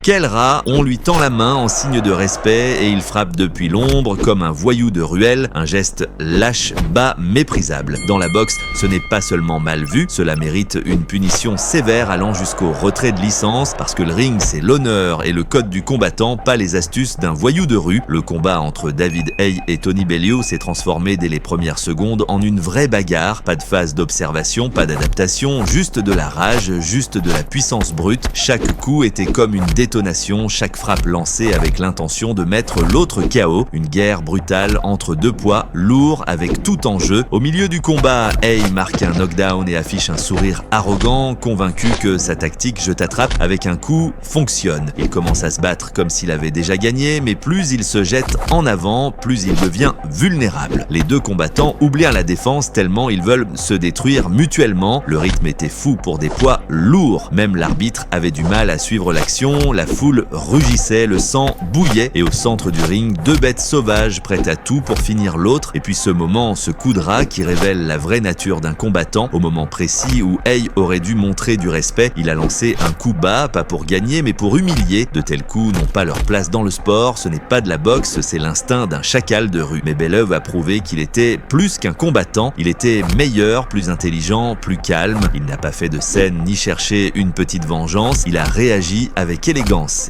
Quel rat, on lui tend la main en signe de respect et il frappe depuis l'ombre comme un voyou de ruelle, un geste lâche, bas, méprisable. Dans la boxe, ce n'est pas seulement mal vu, cela mérite une punition sévère allant jusqu'au retrait de licence parce que le ring c'est l'honneur et le code du combattant, pas les astuces d'un voyou de rue. Le combat entre David Haye et Tony Bellew s'est transformé dès les premières secondes en une vraie bagarre, pas de phase d'observation, pas d'adaptation, juste de la rage, juste de la puissance brute. Chaque coup était comme une détonation, chaque frappe lancée avec l'intention de mettre l'autre KO. Une guerre brutale entre deux poids, lourds, avec tout en jeu. Au milieu du combat, Haye marque un knockdown et affiche un sourire arrogant, convaincu que sa tactique « je t'attrape » avec un coup fonctionne. Il commence à se battre comme s'il avait déjà gagné, mais plus il se jette en avant, plus il devient vulnérable. Les deux combattants oublient la défense tellement ils veulent se détruire mutuellement. Le rythme était fou pour des poids lourds. Même l'arbitre avait du mal à suivre l'action, la foule rugissait, le sang bouillait et au centre du ring, deux bêtes sauvages prêtes à tout pour finir l'autre. Et puis ce moment, ce coup de rat qui révèle la vraie nature d'un combattant. Au moment précis où Haye aurait dû montrer du respect, il a lancé un coup bas, pas pour gagner mais pour humilier. De tels coups n'ont pas leur place dans le sport, ce n'est pas de la boxe, c'est l'instinct d'un chacal de rue. Mais Bellew a prouvé qu'il était plus qu'un combattant, il était meilleur, plus intelligent, plus calme. Il n'a pas fait de scène ni cherché une petite vengeance, il a réagi avec élégance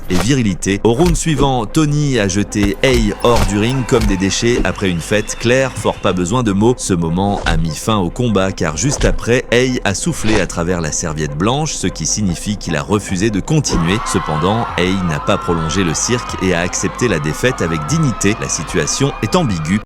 et virilité. Au round suivant, Tony a jeté Haye hors du ring comme des déchets après une fête claire, fort pas besoin de mots. Ce moment a mis fin au combat car juste après, Haye a soufflé à travers la serviette blanche, ce qui signifie qu'il a refusé de continuer. Cependant, Haye n'a pas prolongé le cirque et a accepté la défaite avec dignité. La situation est ambiguë.